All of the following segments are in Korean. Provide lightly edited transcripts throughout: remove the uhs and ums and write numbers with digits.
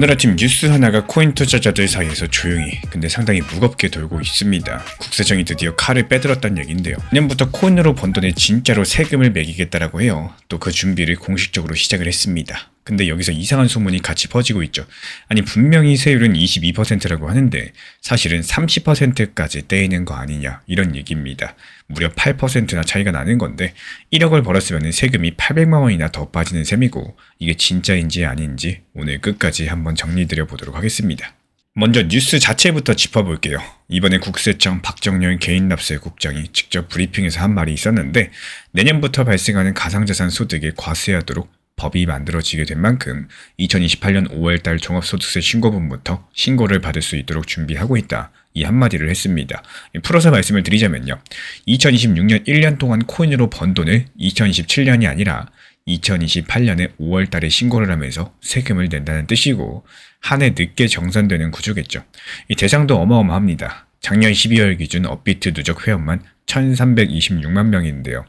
오늘 아침 뉴스 하나가 코인 투자자들 사이에서 조용히 근데 상당히 무겁게 돌고 있습니다. 국세청이 드디어 칼을 빼들었다는 얘기인데요. 내년부터 코인으로 번 돈에 진짜로 세금을 매기겠다라고 해요. 또 그 준비를 공식적으로 시작을 했습니다. 근데 여기서 이상한 소문이 같이 퍼지고 있죠. 아니 분명히 세율은 22%라고 하는데 사실은 30%까지 떼이는 거 아니냐 이런 얘기입니다. 무려 8%나 차이가 나는 건데 1억을 벌었으면 세금이 800만 원이나 더 빠지는 셈이고 이게 진짜인지 아닌지 오늘 끝까지 한번 정리드려 보도록 하겠습니다. 먼저 뉴스 자체부터 짚어볼게요. 이번에 국세청 박정렬 개인납세 국장이 직접 브리핑에서 한 말이 있었는데 내년부터 발생하는 가상자산 소득에 과세하도록 법이 만들어지게 된 만큼 2028년 5월달 종합소득세 신고분부터 신고를 받을 수 있도록 준비하고 있다. 이 한마디를 했습니다. 풀어서 말씀을 드리자면요. 2026년 1년 동안 코인으로 번 돈을 2027년이 아니라 2028년에 5월달에 신고를 하면서 세금을 낸다는 뜻이고 한 해 늦게 정산되는 구조겠죠. 이 대상도 어마어마합니다. 작년 12월 기준 업비트 누적 회원만 1326만 명인데요.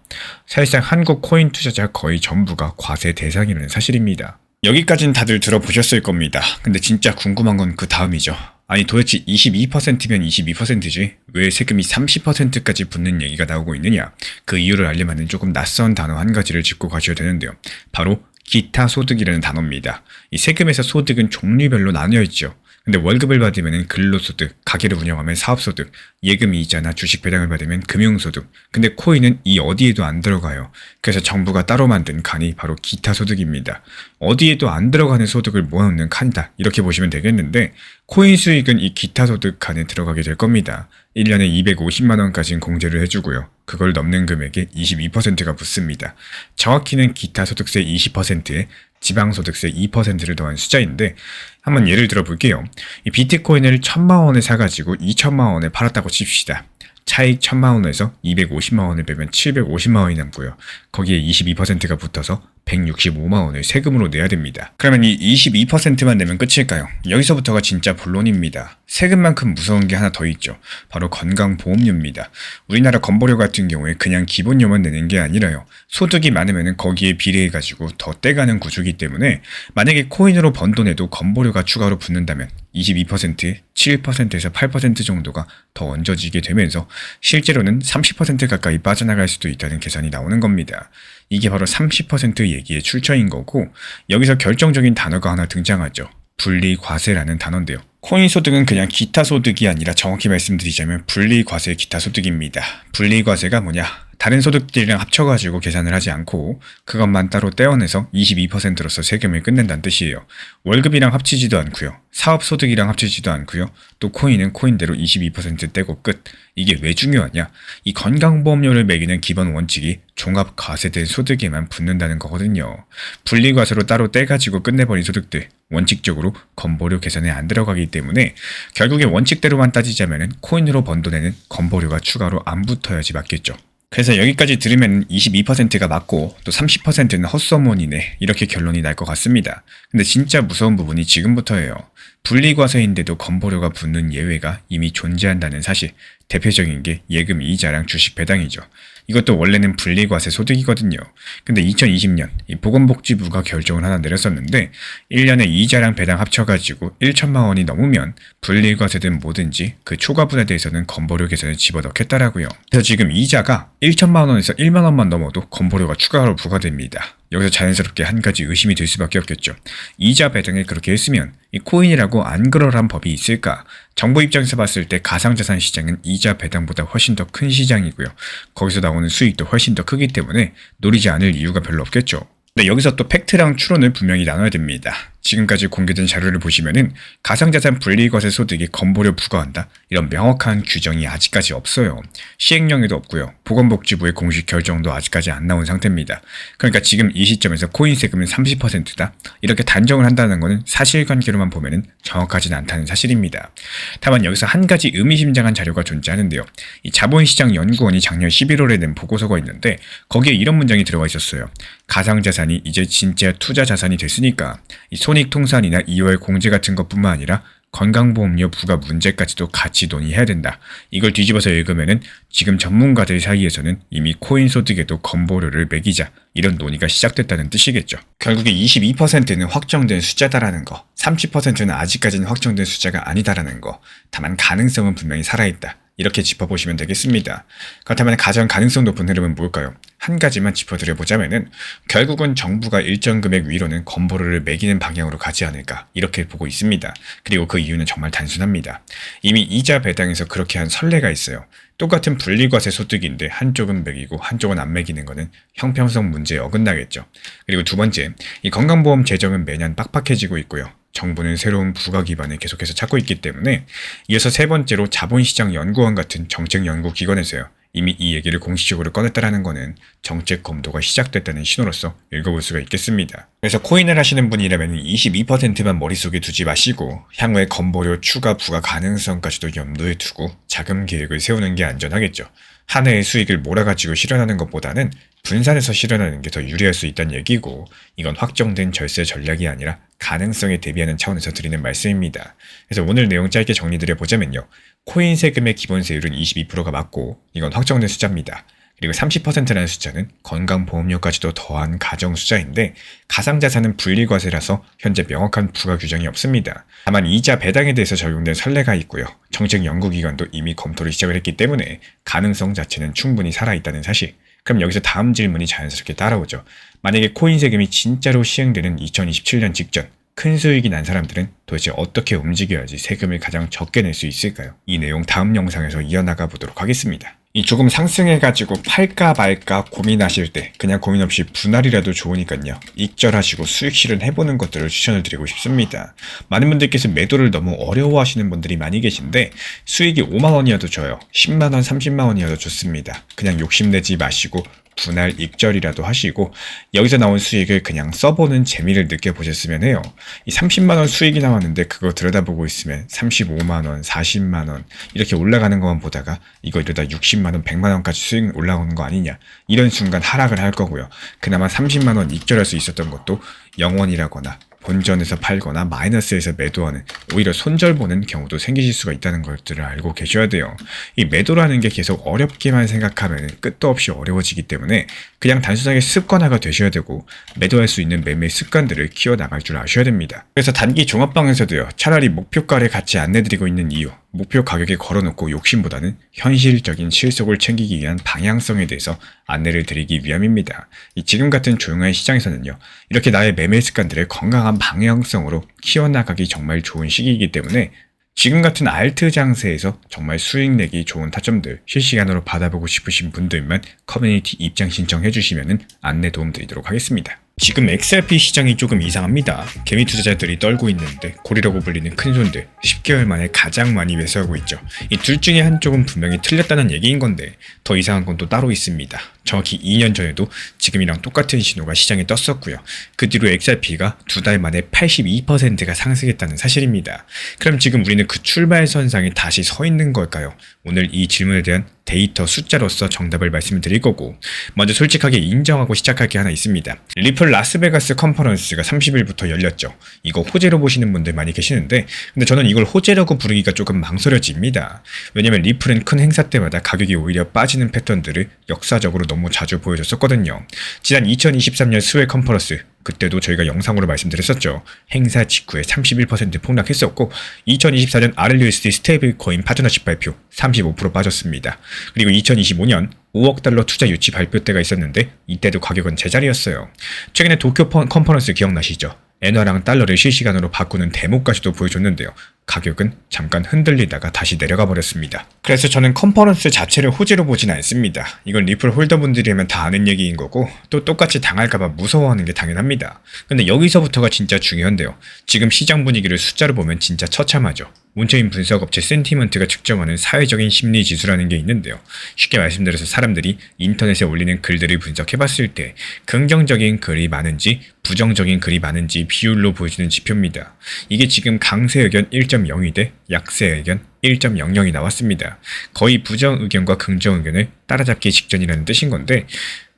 사실상 한국 코인 투자자 거의 전부가 과세 대상이라는 사실입니다. 여기까지는 다들 들어보셨을 겁니다. 근데 진짜 궁금한 건 그 다음이죠. 아니 도대체 22%면 22%지 왜 세금이 30%까지 붙는 얘기가 나오고 있느냐. 그 이유를 알려면 조금 낯선 단어 한 가지를 짚고 가셔야 되는데요. 바로 기타 소득이라는 단어입니다. 이 세금에서 소득은 종류별로 나뉘어 있죠. 근데 월급을 받으면 근로소득, 가게를 운영하면 사업소득, 예금 이자나 주식 배당을 받으면 금융소득. 근데 코인은 이 어디에도 안 들어가요. 그래서 정부가 따로 만든 칸이 바로 기타 소득입니다. 어디에도 안 들어가는 소득을 모아놓는 칸이다. 이렇게 보시면 되겠는데 코인 수익은 이 기타 소득 칸에 들어가게 될 겁니다. 1년에 250만 원까지는 공제를 해주고요. 그걸 넘는 금액에 22%가 붙습니다. 정확히는 기타 소득세 20%에 지방소득세 2%를 더한 숫자인데 한번 예를 들어 볼게요. 이 비트코인을 1000만 원에 사가지고 2000만 원에 팔았다고 칩시다. 차익 1000만 원에서 250만 원을 빼면 750만 원이 남고요. 거기에 22%가 붙어서 165만 원을 세금으로 내야 됩니다. 그러면 이 22%만 내면 끝일까요? 여기서부터가 진짜 본론입니다. 세금만큼 무서운 게 하나 더 있죠. 바로 건강보험료입니다. 우리나라 건보료 같은 경우에 그냥 기본료만 내는 게 아니라요. 소득이 많으면 거기에 비례해가지고 더 떼가는 구조이기 때문에 만약에 코인으로 번 돈에도 건보료가 추가로 붙는다면 22%, 7%에서 8% 정도가 더 얹어지게 되면서 실제로는 30% 가까이 빠져나갈 수도 있다는 계산이 나오는 겁니다. 이게 바로 30% 얘기의 출처인 거고 여기서 결정적인 단어가 하나 등장하죠. 분리과세라는 단어인데요. 코인 소득은 그냥 기타 소득이 아니라 정확히 말씀드리자면 분리과세 기타 소득입니다. 분리과세가 뭐냐? 다른 소득들이랑 합쳐가지고 계산을 하지 않고 그것만 따로 떼어내서 22%로서 세금을 끝낸다는 뜻이에요. 월급이랑 합치지도 않고요. 사업소득이랑 합치지도 않고요. 또 코인은 코인대로 22% 떼고 끝. 이게 왜 중요하냐? 이 건강보험료를 매기는 기본 원칙이 종합과세된 소득에만 붙는다는 거거든요. 분리과세로 따로 떼가지고 끝내버린 소득들 원칙적으로 건보료 계산에 안 들어가기 때문에 결국에 원칙대로만 따지자면 코인으로 번 돈에는 건보료가 추가로 안 붙어야지 맞겠죠. 그래서 여기까지 들으면 22%가 맞고 또 30%는 헛소문이네 이렇게 결론이 날 것 같습니다. 근데 진짜 무서운 부분이 지금부터예요. 분리과세인데도 건보료가 붙는 예외가 이미 존재한다는 사실. 대표적인 게 예금 이자랑 주식 배당이죠. 이것도 원래는 분리과세 소득이거든요. 근데 2020년 이 보건복지부가 결정을 하나 내렸었는데 1년에 이자랑 배당 합쳐가지고 1천만 원이 넘으면 분리과세든 뭐든지 그 초과분에 대해서는 건보료 계산에 집어넣겠다라고요. 그래서 지금 이자가 1천만 원에서 1만 원만 넘어도 건보료가 추가로 부과됩니다. 여기서 자연스럽게 한 가지 의심이 들 수밖에 없겠죠. 이자 배당을 그렇게 했으면 이 코인이라고 안 그럴한 법이 있을까? 정부 입장에서 봤을 때 가상자산 시장은 이자 배당보다 훨씬 더 큰 시장이고요. 거기서 나오는 수익도 훨씬 더 크기 때문에 노리지 않을 이유가 별로 없겠죠. 근데 여기서 또 팩트랑 추론을 분명히 나눠야 됩니다. 지금까지 공개된 자료를 보시면은 가상자산 분리과세 소득에 건보료 부과한다 이런 명확한 규정이 아직까지 없어요. 시행령에도 없고요. 보건복지부의 공식 결정도 아직까지 안 나온 상태입니다. 그러니까 지금 이 시점에서 코인 세금은 30%다 이렇게 단정을 한다는 것은 사실관계로만 보면은 정확하진 않다는 사실입니다. 다만 여기서 한 가지 의미심장한 자료가 존재하는데요. 이 자본시장연구원이 작년 11월에 낸 보고서가 있는데 거기에 이런 문장이 들어가 있었어요. 가상자산이 이제 진짜 투자 자산이 됐으니까 이 손익통산이나 2월 공제 같은 것뿐만 아니라 건강보험료 부과 문제까지도 같이 논의해야 된다. 이걸 뒤집어서 읽으면은 지금 전문가들 사이에서는 이미 코인 소득에도 건보료를 매기자 이런 논의가 시작됐다는 뜻이겠죠. 결국에 22%는 확정된 숫자다라는 거, 30%는 아직까지는 확정된 숫자가 아니다라는 거, 다만 가능성은 분명히 살아있다. 이렇게 짚어보시면 되겠습니다. 그렇다면 가장 가능성 높은 흐름은 뭘까요? 한 가지만 짚어드려보자면은 결국은 정부가 일정 금액 위로는 건보료를 매기는 방향으로 가지 않을까 이렇게 보고 있습니다. 그리고 그 이유는 정말 단순합니다. 이미 이자 배당에서 그렇게 한 선례가 있어요. 똑같은 분리과세 소득인데 한쪽은 매기고 한쪽은 안 매기는 거는 형평성 문제에 어긋나겠죠. 그리고 두 번째, 이 건강보험 재정은 매년 빡빡해지고 있고요. 정부는 새로운 부가 기반을 계속해서 찾고 있기 때문에 이어서 세 번째로 자본시장연구원 같은 정책연구기관에서요. 이미 이 얘기를 공식적으로 꺼냈다라는 거는 정책 검토가 시작됐다는 신호로서 읽어볼 수가 있겠습니다. 그래서 코인을 하시는 분이라면 22%만 머릿속에 두지 마시고 향후에 건보료 추가 부과 가능성까지도 염두에 두고 자금 계획을 세우는 게 안전하겠죠. 한 해의 수익을 몰아가지고 실현하는 것보다는 분산해서 실현하는 게 더 유리할 수 있다는 얘기고 이건 확정된 절세 전략이 아니라 가능성에 대비하는 차원에서 드리는 말씀입니다. 그래서 오늘 내용 짧게 정리드려보자면요. 코인 세금의 기본세율은 22%가 맞고 이건 확정된 숫자입니다. 그리고 30%라는 숫자는 건강보험료까지도 더한 가정 숫자인데 가상자산은 분리과세라서 현재 명확한 부과 규정이 없습니다. 다만 이자 배당에 대해서 적용된 선례가 있고요. 정책연구기관도 이미 검토를 시작을 했기 때문에 가능성 자체는 충분히 살아있다는 사실. 그럼 여기서 다음 질문이 자연스럽게 따라오죠. 만약에 코인 세금이 진짜로 시행되는 2027년 직전 큰 수익이 난 사람들은 도대체 어떻게 움직여야지 세금을 가장 적게 낼 수 있을까요? 이 내용 다음 영상에서 이어나가 보도록 하겠습니다. 이 조금 상승해가지고 팔까 말까 고민하실 때 그냥 고민 없이 분할이라도 좋으니까요. 익절하시고 수익 실현해보는 것들을 추천을 드리고 싶습니다. 많은 분들께서 매도를 너무 어려워하시는 분들이 많이 계신데 수익이 5만원이어도 줘요. 10만원, 30만원이어도 좋습니다. 그냥 욕심내지 마시고 분할 익절이라도 하시고 여기서 나온 수익을 그냥 써보는 재미를 느껴보셨으면 해요. 이 30만원 수익이 나왔는데 그거 들여다보고 있으면 35만원, 40만원 이렇게 올라가는 것만 보다가 이거 이러다 60만원, 100만원까지 수익 올라오는 거 아니냐 이런 순간 하락을 할 거고요. 그나마 30만원 익절할 수 있었던 것도 영원이라거나 본전에서 팔거나 마이너스에서 매도하는 오히려 손절보는 경우도 생기실 수가 있다는 것들을 알고 계셔야 돼요. 이 매도라는 게 계속 어렵게만 생각하면 끝도 없이 어려워지기 때문에 그냥 단순하게 습관화가 되셔야 되고 매도할 수 있는 매매 습관들을 키워나갈 줄 아셔야 됩니다. 그래서 단기 종합방에서도요. 차라리 목표가를 같이 안내드리고 있는 이유 목표 가격에 걸어놓고 욕심보다는 현실적인 실속을 챙기기 위한 방향성에 대해서 안내를 드리기 위함입니다. 지금 같은 조용한 시장에서는요. 이렇게 나의 매매 습관들을 건강한 방향성으로 키워나가기 정말 좋은 시기이기 때문에 지금 같은 알트 장세에서 정말 수익 내기 좋은 타점들 실시간으로 받아보고 싶으신 분들만 커뮤니티 입장 신청해 주시면 안내 도움 드리도록 하겠습니다. 지금 XRP 시장이 조금 이상합니다. 개미 투자자들이 떨고 있는데 고리라고 불리는 큰손들 10개월 만에 가장 많이 매수하고 있죠. 이 둘 중에 한쪽은 분명히 틀렸다는 얘기인 건데 더 이상한 건 또 따로 있습니다. 정확히 2년 전에도 지금이랑 똑같은 신호가 시장에 떴었고요. 그 뒤로 XRP가 두 달 만에 82%가 상승했다는 사실입니다. 그럼 지금 우리는 그 출발선상에 다시 서 있는 걸까요? 오늘 이 질문에 대한 데이터 숫자로서 정답을 말씀드릴 거고 먼저 솔직하게 인정하고 시작할 게 하나 있습니다. 리플 라스베가스 컨퍼런스가 30일부터 열렸죠. 이거 호재로 보시는 분들 많이 계시는데 근데 저는 이걸 호재라고 부르기가 조금 망설여집니다. 왜냐면 리플은 큰 행사 때마다 가격이 오히려 빠지는 패턴들을 역사적으로 너무 자주 보여줬었거든요. 지난 2023년 스웰 컨퍼런스 그때도 저희가 영상으로 말씀드렸었죠. 행사 직후에 31% 폭락했었고 2024년 RLUSD 스테이블 코인 파트너십 발표 35% 빠졌습니다. 그리고 2025년 5억 달러 투자 유치 발표 때가 있었는데 이때도 가격은 제자리였어요. 최근에 도쿄 컨퍼런스 기억나시죠? 엔화랑 달러를 실시간으로 바꾸는 데모까지도 보여줬는데요. 가격은 잠깐 흔들리다가 다시 내려가 버렸습니다. 그래서 저는 컨퍼런스 자체를 호재로 보진 않습니다. 이건 리플 홀더분들이면 다 아는 얘기인 거고 또 똑같이 당할까봐 무서워하는 게 당연합니다. 근데 여기서부터가 진짜 중요한데요. 지금 시장 분위기를 숫자로 보면 진짜 처참하죠. 문체인 분석업체 센티먼트가 측정하는 사회적인 심리 지수라는 게 있는데요. 쉽게 말씀드려서 사람들이 인터넷에 올리는 글들을 분석해봤을 때 긍정적인 글이 많은지 부정적인 글이 많은지 비율로 보여주는 지표입니다. 이게 지금 강세 의견 1.02 대 약세 의견 1.00이 나왔습니다. 거의 부정 의견과 긍정 의견을 따라잡기 직전이라는 뜻인 건데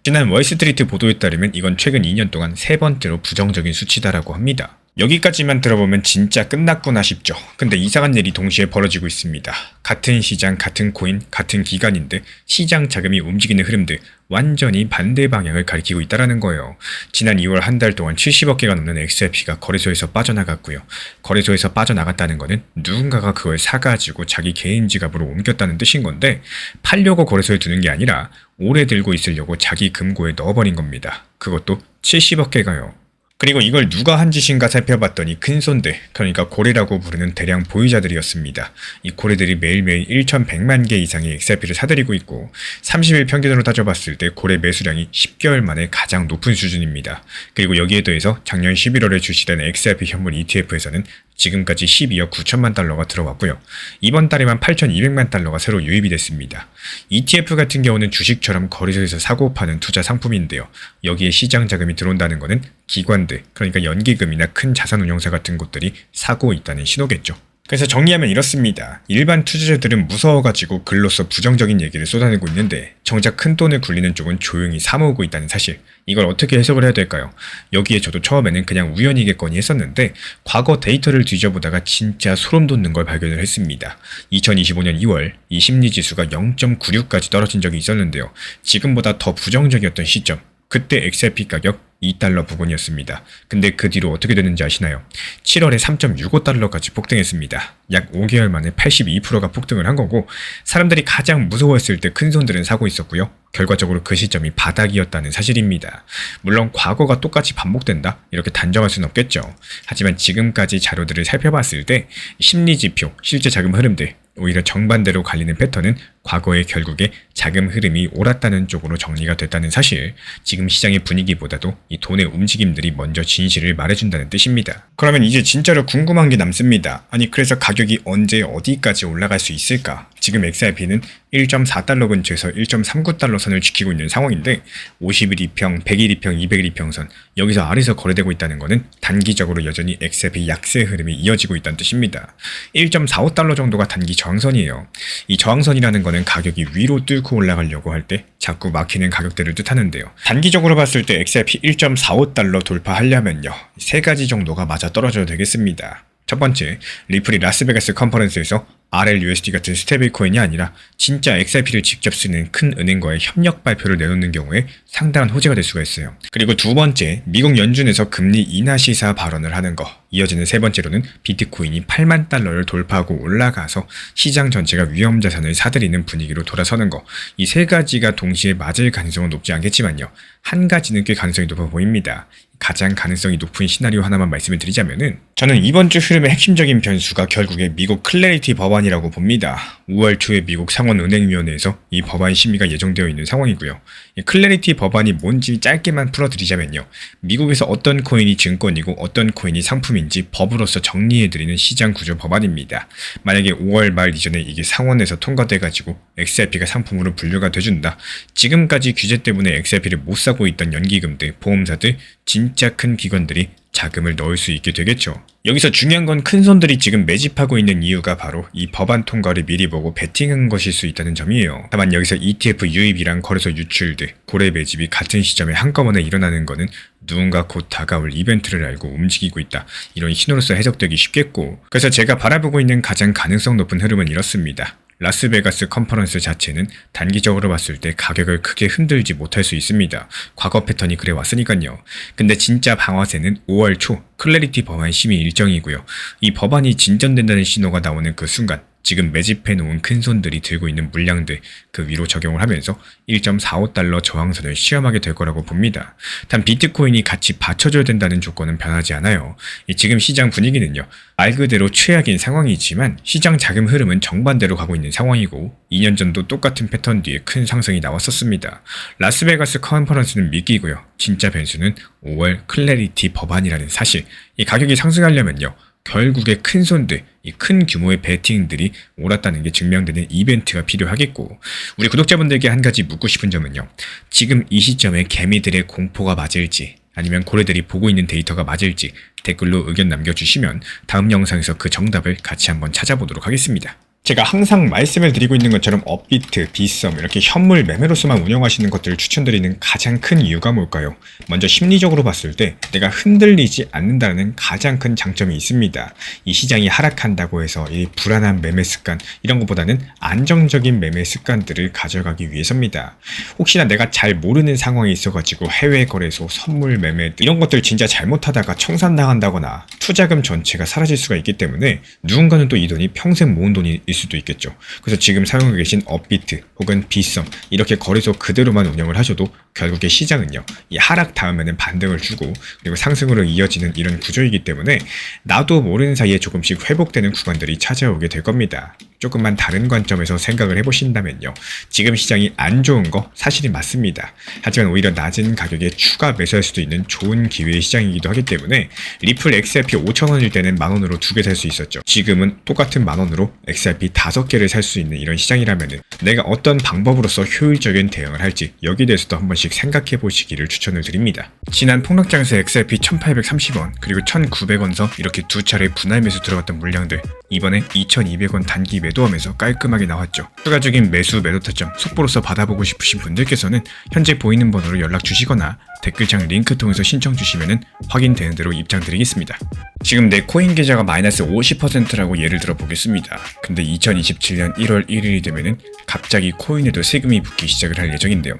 지난 월스트리트 보도에 따르면 이건 최근 2년 동안 세 번째로 부정적인 수치다라고 합니다. 여기까지만 들어보면 진짜 끝났구나 싶죠. 근데 이상한 일이 동시에 벌어지고 있습니다. 같은 시장, 같은 코인, 같은 기간인데 시장 자금이 움직이는 흐름들 완전히 반대 방향을 가리키고 있다는 거예요. 지난 2월 한 달 동안 70억 개가 넘는 XRP가 거래소에서 빠져나갔고요. 거래소에서 빠져나갔다는 거는 누군가가 그걸 사가지고 자기 개인 지갑으로 옮겼다는 뜻인 건데 팔려고 거래소에 두는 게 아니라 오래 들고 있으려고 자기 금고에 넣어버린 겁니다. 그것도 70억 개가요. 그리고 이걸 누가 한 짓인가 살펴봤더니 큰손들, 그러니까 고래라고 부르는 대량 보유자들이었습니다. 이 고래들이 매일매일 1,100만 개 이상의 XRP를 사들이고 있고 30일 평균으로 따져봤을 때 고래 매수량이 10개월 만에 가장 높은 수준입니다. 그리고 여기에 더해서 작년 11월에 출시된 XRP 현물 ETF에서는 지금까지 12억 9천만 달러가 들어왔고요. 이번 달에만 8,200만 달러가 새로 유입이 됐습니다. ETF 같은 경우는 주식처럼 거래소에서 사고 파는 투자 상품인데요. 여기에 시장 자금이 들어온다는 것은 기관들, 그러니까 연기금이나 큰 자산운용사 같은 곳들이 사고 있다는 신호겠죠. 그래서 정리하면 이렇습니다. 일반 투자자들은 무서워가지고 글로써 부정적인 얘기를 쏟아내고 있는데 정작 큰 돈을 굴리는 쪽은 조용히 사모으고 있다는 사실. 이걸 어떻게 해석을 해야 될까요? 여기에 저도 처음에는 그냥 우연이겠거니 했었는데 과거 데이터를 뒤져보다가 진짜 소름 돋는 걸 발견을 했습니다. 2025년 2월 이 심리지수가 0.96까지 떨어진 적이 있었는데요. 지금보다 더 부정적이었던 시점. 그때 XRP 가격 2달러 부근이었습니다. 근데 그 뒤로 어떻게 됐는지 아시나요? 7월에 3.65달러까지 폭등했습니다. 약 5개월 만에 82%가 폭등을 한 거고 사람들이 가장 무서워했을 때 큰손들은 사고 있었고요. 결과적으로 그 시점이 바닥이었다는 사실입니다. 물론 과거가 똑같이 반복된다? 이렇게 단정할 수는 없겠죠. 하지만 지금까지 자료들을 살펴봤을 때 심리지표, 실제 자금 흐름들, 오히려 정반대로 갈리는 패턴은 과거에 결국에 자금 흐름이 옳았다는 쪽으로 정리가 됐다는 사실, 지금 시장의 분위기보다도 이 돈의 움직임들이 먼저 진실을 말해준다는 뜻입니다. 그러면 이제 진짜로 궁금한 게 남습니다. 아니 그래서 가격이 언제 어디까지 올라갈 수 있을까? 지금 XRP는 1.4달러 근처에서 1.39달러 선을 지키고 있는 상황인데 50일 이평, 100일 이평, 200일 이평선 여기서 아래서 거래되고 있다는 것은 단기적으로 여전히 XRP 약세 흐름이 이어지고 있다는 뜻입니다. 1.45달러 정도가 단기 저항선이에요. 이 저항선이라는 거는 가격이 위로 뚫고 올라가려고 할 때 자꾸 막히는 가격대를 뜻하는데요. 단기적으로 봤을 때 XRP 1.45달러 돌파하려면요. 세 가지 정도가 맞아 떨어져야 되겠습니다. 첫 번째, 리플이 라스베가스 컨퍼런스에서 RLUSD 같은 스테이블 코인이 아니라 진짜 XRP를 직접 쓰는 큰 은행과의 협력 발표를 내놓는 경우에 상당한 호재가 될 수가 있어요. 그리고 두 번째, 미국 연준에서 금리 인하 시사 발언을 하는 거. 이어지는 세 번째로는 비트코인이 8만 달러를 돌파하고 올라가서 시장 전체가 위험자산을 사들이는 분위기로 돌아서는 거. 이 세 가지가 동시에 맞을 가능성은 높지 않겠지만요. 한 가지는 꽤 가능성이 높아 보입니다. 가장 가능성이 높은 시나리오 하나만 말씀을 드리자면은 저는 이번 주 흐름의 핵심적인 변수가 결국에 미국 클래리티 법안이라고 봅니다. 5월 초에 미국 상원은행위원회에서 이 법안 심의가 예정되어 있는 상황이고요. 이 클래리티 법안이 뭔지 짧게만 풀어드리자면요. 미국에서 어떤 코인이 증권이고 어떤 코인이 상품인지 법으로서 정리해드리는 시장 구조 법안입니다. 만약에 5월 말 이전에 이게 상원에서 통과돼가지고 XRP가 상품으로 분류가 돼준다. 지금까지 규제 때문에 XRP를 못 사고 있던 연기금들, 보험사들, 진짜 큰 기관들이 자금을 넣을 수 있게 되겠죠. 여기서 중요한 건 큰손들이 지금 매집하고 있는 이유가 바로 이 법안 통과를 미리 보고 베팅한 것일 수 있다는 점이에요. 다만 여기서 ETF 유입이랑 거래소 유출들, 고래 매집이 같은 시점에 한꺼번에 일어나는 거는 누군가 곧 다가올 이벤트를 알고 움직이고 있다. 이런 신호로서 해석되기 쉽겠고, 그래서 제가 바라보고 있는 가장 가능성 높은 흐름은 이렇습니다. 라스베가스 컨퍼런스 자체는 단기적으로 봤을 때 가격을 크게 흔들지 못할 수 있습니다. 과거 패턴이 그래 왔으니까요. 근데 진짜 방아쇠는 5월 초 클래리티 법안 심의 일정이고요. 이 법안이 진전된다는 신호가 나오는 그 순간 지금 매집해놓은 큰손들이 들고 있는 물량들 그 위로 적용을 하면서 1.45달러 저항선을 시험하게 될 거라고 봅니다. 단 비트코인이 같이 받쳐줘야 된다는 조건은 변하지 않아요. 지금 시장 분위기는요. 말 그대로 최악인 상황이지만 시장 자금 흐름은 정반대로 가고 있는 상황이고 2년 전도 똑같은 패턴 뒤에 큰 상승이 나왔었습니다. 라스베가스 컨퍼런스는 미끼고요. 진짜 변수는 5월 클래리티 법안이라는 사실. 이 가격이 상승하려면요. 결국에 큰 손들, 이 큰 규모의 베팅들이 옳았다는 게 증명되는 이벤트가 필요하겠고, 우리 구독자분들께 한 가지 묻고 싶은 점은요. 지금 이 시점에 개미들의 공포가 맞을지 아니면 고래들이 보고 있는 데이터가 맞을지 댓글로 의견 남겨주시면 다음 영상에서 그 정답을 같이 한번 찾아보도록 하겠습니다. 제가 항상 말씀을 드리고 있는 것처럼 업비트, 빗썸 이렇게 현물 매매로서만 운영하시는 것들을 추천드리는 가장 큰 이유가 뭘까요? 먼저 심리적으로 봤을 때 내가 흔들리지 않는다는 가장 큰 장점이 있습니다. 이 시장이 하락한다고 해서 이 불안한 매매 습관 이런 것보다는 안정적인 매매 습관들을 가져가기 위해서입니다. 혹시나 내가 잘 모르는 상황이 있어가지고 해외 거래소, 선물 매매 이런 것들 진짜 잘못하다가 청산당한다거나 투자금 전체가 사라질 수가 있기 때문에 누군가는 또 이 돈이 평생 모은 돈이 일 수도 있겠죠. 그래서 지금 사용하고 계신 업비트 혹은 빗썸 이렇게 거래소 그대로만 운영을 하셔도 결국에 시장은요 이 하락 다음에는 반등을 주고 그리고 상승으로 이어지는 이런 구조이기 때문에 나도 모르는 사이에 조금씩 회복되는 구간들이 찾아오게 될 겁니다. 조금만 다른 관점에서 생각을 해보신다면요. 지금 시장이 안 좋은 거 사실이 맞습니다. 하지만 오히려 낮은 가격에 추가 매수할 수도 있는 좋은 기회의 시장이기도 하기 때문에 리플 XRP 5,000원일 때는 만원으로 2개 살 수 있었죠. 지금은 똑같은 만원으로 XRP 5개를 살 수 있는 이런 시장이라면 내가 어떤 방법으로서 효율적인 대응을 할지 여기에 대해서도 한 번씩 생각해 보시기를 추천을 드립니다. 지난 폭락장에서 XRP 1830원 그리고 1900원서 이렇게 두 차례 분할 매수 들어갔던 물량들 이번에 2200원 단기 매도하면서 깔끔하게 나왔죠. 추가적인 매수 매도 타점 속보로서 받아보고 싶으신 분들께서는 현재 보이는 번호로 연락 주시거나 댓글창 링크 통해서 신청 주시면 확인되는 대로 입장 드리겠습니다. 지금 내 코인 계좌가 마이너스 50%라고 예를 들어 보겠습니다. 근데 2027년 1월 1일이 되면은 갑자기 코인에도 세금이 붙기 시작을 할 예정인데요.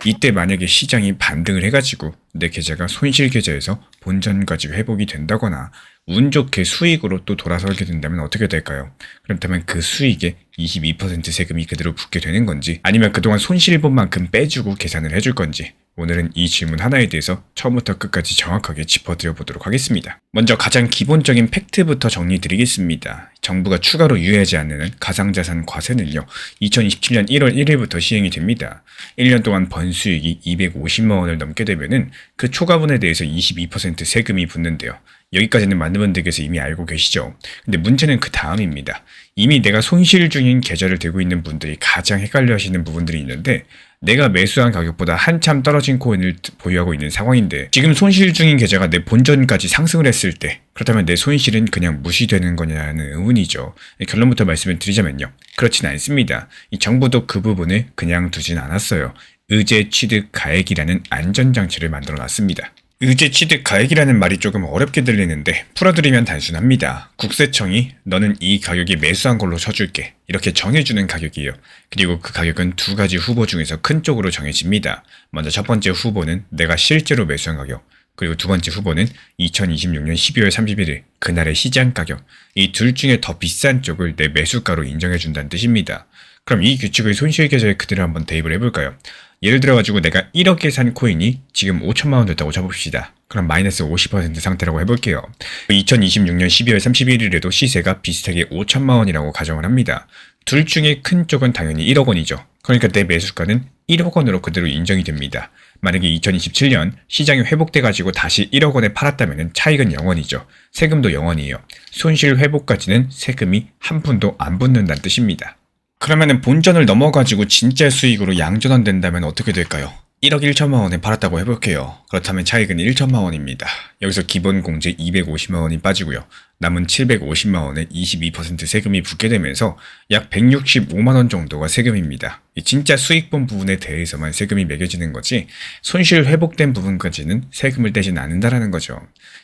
이때 만약에 시장이 반등을 해가지고 내 계좌가 손실 계좌에서 본전까지 회복이 된다거나 운 좋게 수익으로 또 돌아서게 된다면 어떻게 될까요? 그렇다면 그 수익에 22% 세금이 그대로 붙게 되는 건지 아니면 그동안 손실 본 만큼 빼주고 계산을 해줄 건지 오늘은 이 질문 하나에 대해서 처음부터 끝까지 정확하게 짚어드려 보도록 하겠습니다. 먼저 가장 기본적인 팩트부터 정리드리겠습니다. 정부가 추가로 유예하지 않는 가상자산 과세는요. 2027년 1월 1일부터 시행이 됩니다. 1년 동안 번 수익이 250만 원을 넘게 되면은 그 초과분에 대해서 22% 세금이 붙는데요. 여기까지는 많은 분들께서 이미 알고 계시죠. 근데 문제는 그 다음입니다. 이미 내가 손실 중인 계좌를 들고 있는 분들이 가장 헷갈려 하시는 부분들이 있는데 내가 매수한 가격보다 한참 떨어진 코인을 보유하고 있는 상황인데 지금 손실 중인 계좌가 내 본전까지 상승을 했을 때 그렇다면 내 손실은 그냥 무시되는 거냐는 의문이죠. 결론부터 말씀을 드리자면요. 그렇진 않습니다. 이 정부도 그 부분을 그냥 두진 않았어요. 의제 취득 가액이라는 안전장치를 만들어 놨습니다. 의제 취득 가액이라는 말이 조금 어렵게 들리는데 풀어드리면 단순합니다. 국세청이 너는 이 가격에 매수한 걸로 쳐줄게 이렇게 정해주는 가격이에요. 그리고 그 가격은 두 가지 후보 중에서 큰 쪽으로 정해집니다. 먼저 첫 번째 후보는 내가 실제로 매수한 가격 그리고 두 번째 후보는 2026년 12월 31일 그날의 시장 가격 이 둘 중에 더 비싼 쪽을 내 매수가로 인정해준다는 뜻입니다. 그럼 이 규칙을 손실 계좌에 그대로 한번 대입을 해볼까요? 예를 들어가지고 내가 1억에 산 코인이 지금 5천만 원 됐다고 쳐봅시다. 그럼 마이너스 50% 상태라고 해볼게요. 2026년 12월 31일에도 시세가 비슷하게 5천만 원이라고 가정을 합니다. 둘 중에 큰 쪽은 당연히 1억 원이죠. 그러니까 내 매수가는 1억 원으로 그대로 인정이 됩니다. 만약에 2027년 시장이 회복돼가지고 다시 1억 원에 팔았다면 차익은 0원이죠. 세금도 0원이에요. 손실 회복까지는 세금이 한 푼도 안 붙는다는 뜻입니다. 그러면은 본전을 넘어가지고 진짜 수익으로 양전환된다면 어떻게 될까요? 1억 1천만 원에 팔았다고 해볼게요. 그렇다면 차익은 1천만 원입니다. 여기서 기본 공제 250만 원이 빠지고요. 남은 750만 원에 22% 세금이 붙게 되면서 약 165만 원 정도가 세금입니다. 진짜 수익 본 부분에 대해서만 세금이 매겨지는 거지 손실 회복된 부분까지는 세금을 떼진 않는다라는 거죠.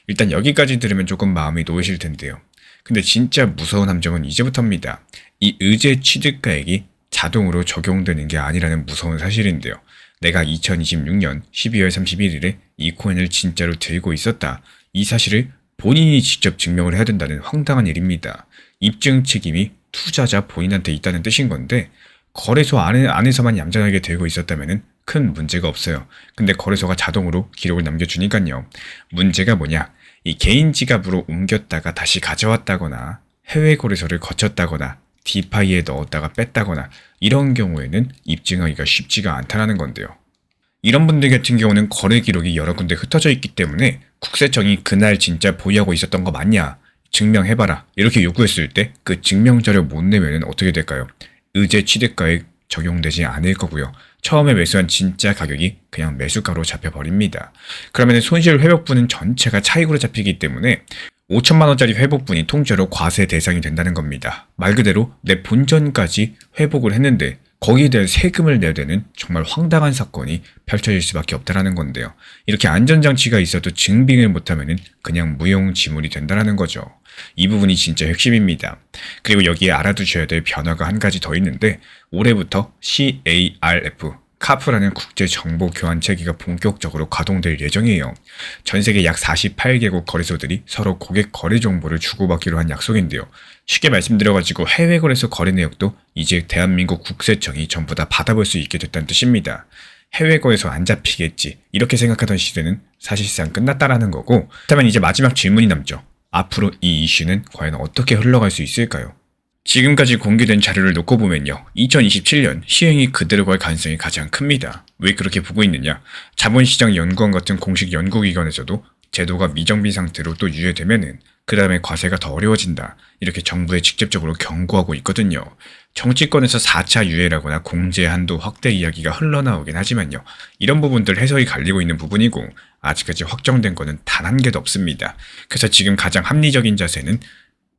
일단 여기까지 들으면 조금 마음이 놓이실 텐데요. 근데 진짜 무서운 함정은 이제부터입니다. 이 의제 취득가액이 자동으로 적용되는 게 아니라는 무서운 사실인데요. 내가 2026년 12월 31일에 이 코인을 진짜로 들고 있었다. 이 사실을 본인이 직접 증명을 해야 된다는 황당한 일입니다. 입증 책임이 투자자 본인한테 있다는 뜻인 건데 거래소 안에서만 얌전하게 들고 있었다면 큰 문제가 없어요. 근데 거래소가 자동으로 기록을 남겨주니까요. 문제가 뭐냐? 이 개인 지갑으로 옮겼다가 다시 가져왔다거나 해외 거래소를 거쳤다거나 디파이에 넣었다가 뺐다거나 이런 경우에는 입증하기가 쉽지가 않다는 건데요. 이런 분들 같은 경우는 거래 기록이 여러 군데 흩어져 있기 때문에 국세청이 그날 진짜 보유하고 있었던 거 맞냐? 증명해봐라. 이렇게 요구했을 때 그 증명자료 못 내면 어떻게 될까요? 의제 취득가액 적용되지 않을 거고요. 처음에 매수한 진짜 가격이 그냥 매수가로 잡혀버립니다. 그러면 손실 회복분은 전체가 차익으로 잡히기 때문에 5천만 원짜리 회복분이 통째로 과세 대상이 된다는 겁니다. 말 그대로 내 본전까지 회복을 했는데 거기에 대한 세금을 내야 되는 정말 황당한 사건이 펼쳐질 수밖에 없다는 건데요. 이렇게 안전장치가 있어도 증빙을 못하면 그냥 무용지물이 된다는 거죠. 이 부분이 진짜 핵심입니다. 그리고 여기에 알아두셔야 될 변화가 한 가지 더 있는데 올해부터 CARF 카프라는 국제정보교환 체계가 본격적으로 가동될 예정이에요. 전 세계 약 48개국 거래소들이 서로 고객 거래 정보를 주고받기로 한 약속인데요. 쉽게 말씀드려가지고 해외 거래소 거래 내역도 이제 대한민국 국세청이 전부 다 받아볼 수 있게 됐다는 뜻입니다. 해외 거래소 안 잡히겠지 이렇게 생각하던 시대는 사실상 끝났다라는 거고, 그렇다면 이제 마지막 질문이 남죠. 앞으로 이 이슈는 과연 어떻게 흘러갈 수 있을까요? 지금까지 공개된 자료를 놓고 보면요. 2027년 시행이 그대로 갈 가능성이 가장 큽니다. 왜 그렇게 보고 있느냐? 자본시장연구원 같은 공식 연구기관에서도 제도가 미정비 상태로 또 유예되면은 그 다음에 과세가 더 어려워진다. 이렇게 정부에 직접적으로 경고하고 있거든요. 정치권에서 4차 유예라거나 공제 한도 확대 이야기가 흘러나오긴 하지만요. 이런 부분들 해석이 갈리고 있는 부분이고 아직까지 확정된 거는 단 한 개도 없습니다. 그래서 지금 가장 합리적인 자세는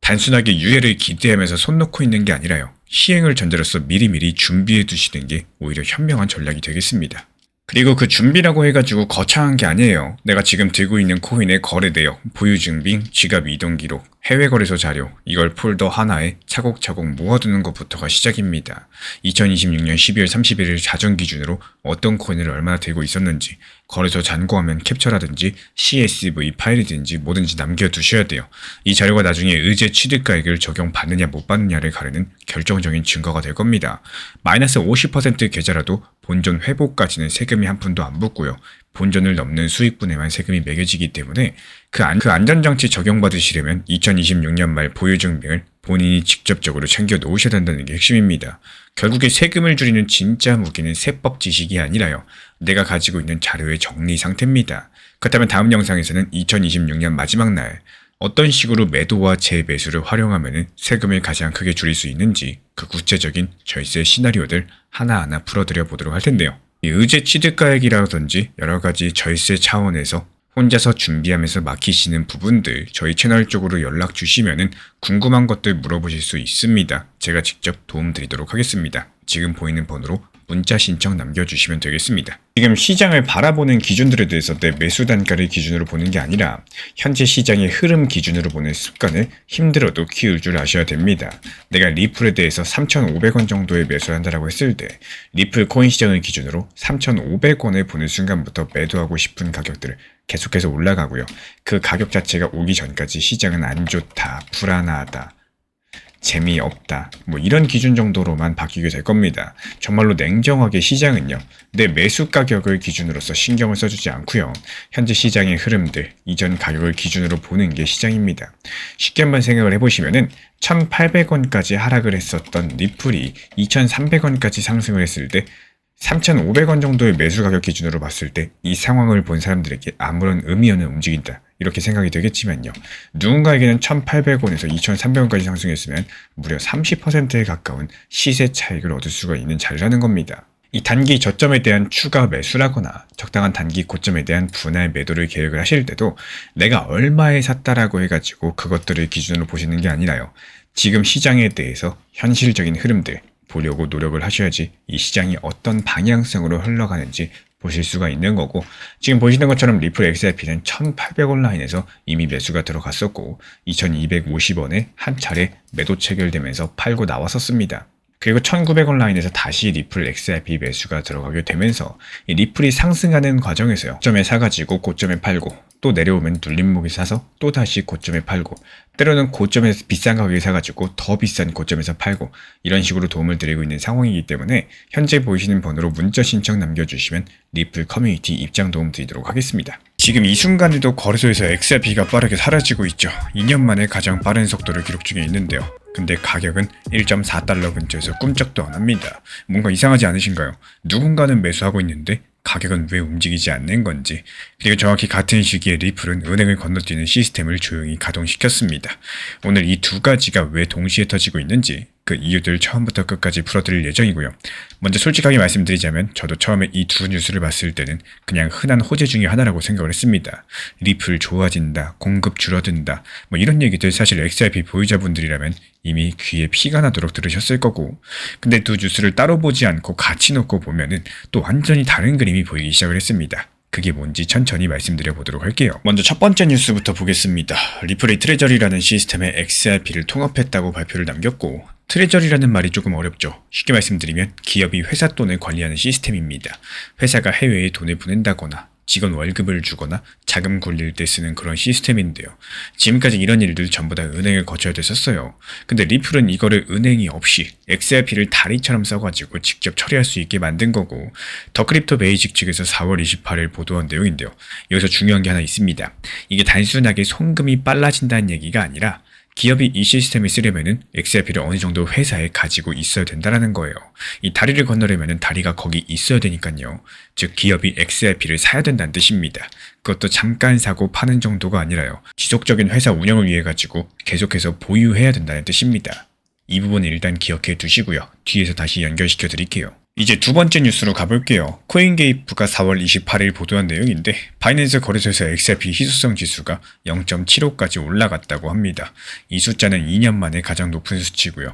단순하게 유예를 기대하면서 손 놓고 있는 게 아니라요. 시행을 전제로서 미리미리 준비해 두시는 게 오히려 현명한 전략이 되겠습니다. 그리고 그 준비라고 해가지고 거창한 게 아니에요. 내가 지금 들고 있는 코인의 거래 내역, 보유 증빙, 지갑 이동 기록, 해외 거래소 자료, 이걸 폴더 하나에 차곡차곡 모아두는 것부터가 시작입니다. 2026년 12월 31일 자정 기준으로 어떤 코인을 얼마나 들고 있었는지, 거래소 잔고하면 캡처라든지 CSV 파일이든지 뭐든지 남겨두셔야 돼요. 이 자료가 나중에 의제 취득가액을 적용받느냐 못 받느냐를 가르는 결정적인 증거가 될 겁니다. 마이너스 50% 계좌라도 본전 회복까지는 세금이 한 푼도 안 붙고요. 본전을 넘는 수익분에만 세금이 매겨지기 때문에 그 안전장치 적용받으시려면 2026년 말 보유증빙을 본인이 직접적으로 챙겨 놓으셔야 된다는 게 핵심입니다. 결국에 세금을 줄이는 진짜 무기는 세법 지식이 아니라요. 내가 가지고 있는 자료의 정리 상태입니다. 그렇다면 다음 영상에서는 2026년 마지막 날 어떤 식으로 매도와 재매수를 활용하면 세금을 가장 크게 줄일 수 있는지 그 구체적인 절세 시나리오들 하나하나 풀어드려 보도록 할 텐데요. 의제 취득가액이라든지 여러가지 절세 차원에서 혼자서 준비하면서 막히시는 부분들 저희 채널 쪽으로 연락 주시면 궁금한 것들 물어보실 수 있습니다. 제가 직접 도움드리도록 하겠습니다. 지금 보이는 번호로 문자 신청 남겨주시면 되겠습니다. 지금 시장을 바라보는 기준들에 대해서 내 매수 단가를 기준으로 보는 게 아니라 현재 시장의 흐름 기준으로 보는 습관을 힘들어도 키울 줄 아셔야 됩니다. 내가 리플에 대해서 3,500원 정도에 매수를 한다고 했을 때 리플 코인 시장을 기준으로 3,500원을 보는 순간부터 매도하고 싶은 가격들을 계속해서 올라가고요. 그 가격 자체가 오기 전까지 시장은 안 좋다, 불안하다, 재미없다, 뭐 이런 기준 정도로만 바뀌게 될 겁니다. 정말로 냉정하게 시장은요, 내 매수 가격을 기준으로서 신경을 써주지 않고요. 현재 시장의 흐름들, 이전 가격을 기준으로 보는 게 시장입니다. 쉽게 한번 생각을 해보시면은 1,800원까지 하락을 했었던 리플이 2,300원까지 상승을 했을 때 3,500원 정도의 매수 가격 기준으로 봤을 때 이 상황을 본 사람들에게 아무런 의미 없는 움직인다, 이렇게 생각이 되겠지만요. 누군가에게는 1,800원에서 2,300원까지 상승했으면 무려 30%에 가까운 시세 차익을 얻을 수가 있는 자리라는 겁니다. 이 단기 저점에 대한 추가 매수라거나 적당한 단기 고점에 대한 분할 매도를 계획을 하실 때도 내가 얼마에 샀다라고 해가지고 그것들을 기준으로 보시는 게 아니라요. 지금 시장에 대해서 현실적인 흐름들 보려고 노력을 하셔야지 이 시장이 어떤 방향성으로 흘러가는지 보실 수가 있는 거고, 지금 보시는 것처럼 리플 XRP는 1,800원 라인에서 이미 매수가 들어갔었고 2,250원에 한 차례 매도 체결되면서 팔고 나왔었습니다. 그리고 1,900원 라인에서 다시 리플 XRP 매수가 들어가게 되면서 이 리플이 상승하는 과정에서요, 고점에 사가지고 고점에 팔고 또 내려오면 눌림목에 사서 또 다시 고점에 팔고, 때로는 고점에서 비싼 가격에 사가지고 더 비싼 고점에서 팔고, 이런 식으로 도움을 드리고 있는 상황이기 때문에 현재 보이시는 번호로 문자 신청 남겨주시면 리플 커뮤니티 입장 도움 드리도록 하겠습니다. 지금 이 순간에도 거래소에서 XRP가 빠르게 사라지고 있죠. 2년 만에 가장 빠른 속도를 기록 중에 있는데요. 근데 가격은 1.4달러 근처에서 꿈쩍도 안 합니다. 뭔가 이상하지 않으신가요? 누군가는 매수하고 있는데 가격은 왜 움직이지 않는 건지. 그리고 정확히 같은 시기에 리플은 은행을 건너뛰는 시스템을 조용히 가동시켰습니다. 오늘 이 두 가지가 왜 동시에 터지고 있는지, 그 그 이유들 처음부터 끝까지 풀어드릴 예정이고요. 먼저 솔직하게 말씀드리자면 저도 처음에 이 두 뉴스를 봤을 때는 그냥 흔한 호재 중에 하나라고 생각을 했습니다. 리플 좋아진다, 공급 줄어든다, 뭐 이런 얘기들 사실 XRP 보유자분들이라면 이미 귀에 피가 나도록 들으셨을 거고, 근데 두 뉴스를 따로 보지 않고 같이 놓고 보면은 또 완전히 다른 그림이 보이기 시작을 했습니다. 그게 뭔지 천천히 말씀드려 보도록 할게요. 먼저 첫 번째 뉴스부터 보겠습니다. 리플이 트레저리라는 시스템에 XRP를 통합했다고 발표를 남겼고, 트레저리라는 말이 조금 어렵죠. 쉽게 말씀드리면 기업이 회사 돈을 관리하는 시스템입니다. 회사가 해외에 돈을 보낸다거나 직원 월급을 주거나 자금 굴릴 때 쓰는 그런 시스템인데요. 지금까지 이런 일들 전부 다 은행을 거쳐야 됐었어요. 근데 리플은 이거를 은행이 없이 XRP를 다리처럼 써가지고 직접 처리할 수 있게 만든 거고, 더크립토 베이직 측에서 4월 28일 보도한 내용인데요. 여기서 중요한 게 하나 있습니다. 이게 단순하게 송금이 빨라진다는 얘기가 아니라 기업이 이 시스템을 쓰려면은 XRP를 어느 정도 회사에 가지고 있어야 된다는 거예요. 이 다리를 건너려면은 다리가 거기 있어야 되니까요. 즉 기업이 XRP를 사야 된다는 뜻입니다. 그것도 잠깐 사고 파는 정도가 아니라요. 지속적인 회사 운영을 위해 가지고 계속해서 보유해야 된다는 뜻입니다. 이 부분 일단 기억해 두시고요. 뒤에서 다시 연결시켜 드릴게요. 이제 두 번째 뉴스로 가볼게요. 코인게이프가 4월 28일 보도한 내용인데, 바이낸스 거래소에서 XRP 희소성 지수가 0.75까지 올라갔다고 합니다. 이 숫자는 2년 만에 가장 높은 수치고요.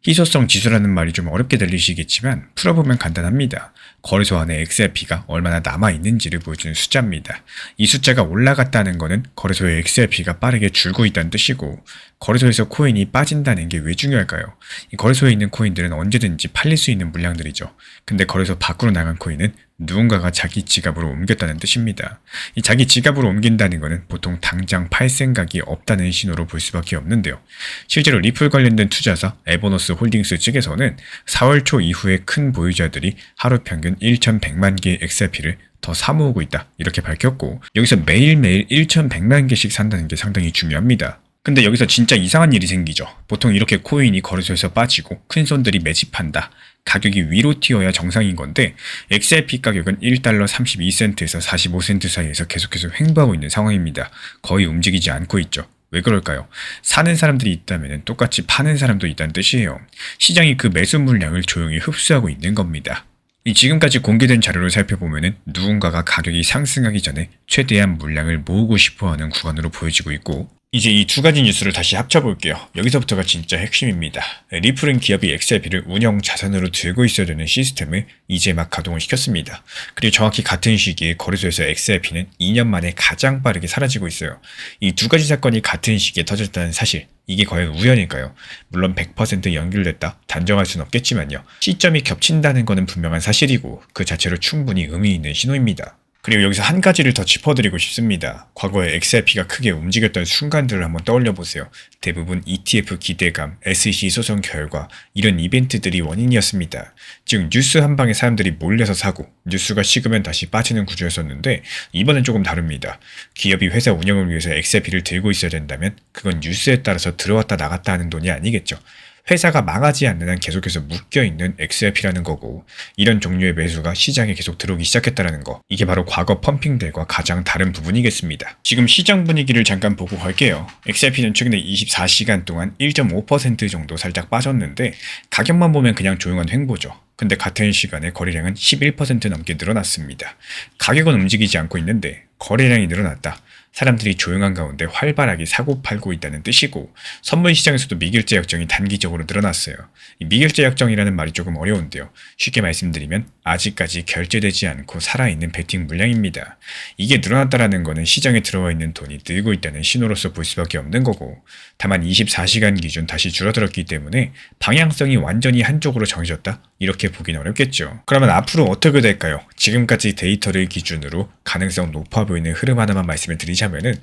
희소성 지수라는 말이 좀 어렵게 들리시겠지만 풀어보면 간단합니다. 거래소 안에 XRP가 얼마나 남아있는지를 보여주는 숫자입니다. 이 숫자가 올라갔다는 것은 거래소의 XRP가 빠르게 줄고 있다는 뜻이고, 거래소에서 코인이 빠진다는 게 왜 중요할까요? 이 거래소에 있는 코인들은 언제든지 팔릴 수 있는 물량들이죠. 근데 거래소 밖으로 나간 코인은 누군가가 자기 지갑으로 옮겼다는 뜻입니다. 이 자기 지갑으로 옮긴다는 것은 보통 당장 팔 생각이 없다는 신호로 볼 수밖에 없는데요. 실제로 리플 관련된 투자사 에버너스 홀딩스 측에서는 4월 초 이후에 큰 보유자들이 하루 평균 1,100만 개의 XRP를 더 사모으고 있다, 이렇게 밝혔고, 여기서 매일매일 1,100만 개씩 산다는 게 상당히 중요합니다. 근데 여기서 진짜 이상한 일이 생기죠. 보통 이렇게 코인이 거래소에서 빠지고 큰 손들이 매집한다, 가격이 위로 튀어야 정상인 건데, XRP 가격은 1달러 32센트에서 45센트 사이에서 계속해서 횡보하고 있는 상황입니다. 거의 움직이지 않고 있죠. 왜 그럴까요? 사는 사람들이 있다면 똑같이 파는 사람도 있다는 뜻이에요. 시장이 그 매수 물량을 조용히 흡수하고 있는 겁니다. 이 지금까지 공개된 자료를 살펴보면 누군가가 가격이 상승하기 전에 최대한 물량을 모으고 싶어하는 구간으로 보여지고 있고, 이제 이 두 가지 뉴스를 다시 합쳐볼게요. 여기서부터가 진짜 핵심입니다. 리플은 기업이 XRP를 운영 자산으로 들고 있어야 되는 시스템을 이제 막 가동을 시켰습니다. 그리고 정확히 같은 시기에 거래소에서 XRP는 2년 만에 가장 빠르게 사라지고 있어요. 이 두 가지 사건이 같은 시기에 터졌다는 사실, 이게 과연 우연일까요? 물론 100% 연결됐다, 단정할 수는 없겠지만요. 시점이 겹친다는 것은 분명한 사실이고, 그 자체로 충분히 의미 있는 신호입니다. 그리고 여기서 한 가지를 더 짚어드리고 싶습니다. 과거에 XRP가 크게 움직였던 순간들을 한번 떠올려보세요. 대부분 ETF 기대감, SEC 소송 결과, 이런 이벤트들이 원인이었습니다. 즉 뉴스 한 방에 사람들이 몰려서 사고, 뉴스가 식으면 다시 빠지는 구조였었는데, 이번엔 조금 다릅니다. 기업이 회사 운영을 위해서 XRP를 들고 있어야 된다면 그건 뉴스에 따라서 들어왔다 나갔다 하는 돈이 아니겠죠. 회사가 망하지 않는 한 계속해서 묶여있는 XRP라는 거고, 이런 종류의 매수가 시장에 계속 들어오기 시작했다는 거, 이게 바로 과거 펌핑들과 가장 다른 부분이겠습니다. 지금 시장 분위기를 잠깐 보고 갈게요. XRP는 최근에 24시간 동안 1.5% 정도 살짝 빠졌는데, 가격만 보면 그냥 조용한 횡보죠. 근데 같은 시간에 거래량은 11% 넘게 늘어났습니다. 가격은 움직이지 않고 있는데 거래량이 늘어났다. 사람들이 조용한 가운데 활발하게 사고 팔고 있다는 뜻이고, 선물 시장에서도 미결제 약정이 단기적으로 늘어났어요. 이 미결제 약정이라는 말이 조금 어려운데요. 쉽게 말씀드리면 아직까지 결제되지 않고 살아있는 베팅 물량입니다. 이게 늘어났다라는 것은 시장에 들어와 있는 돈이 늘고 있다는 신호로서 볼 수밖에 없는 거고, 다만 24시간 기준 다시 줄어들었기 때문에 방향성이 완전히 한쪽으로 정해졌다, 이렇게 보긴 어렵겠죠. 그러면 앞으로 어떻게 될까요? 지금까지 데이터를 기준으로 가능성 높아 보이는 흐름 하나만 말씀을 드리자면은,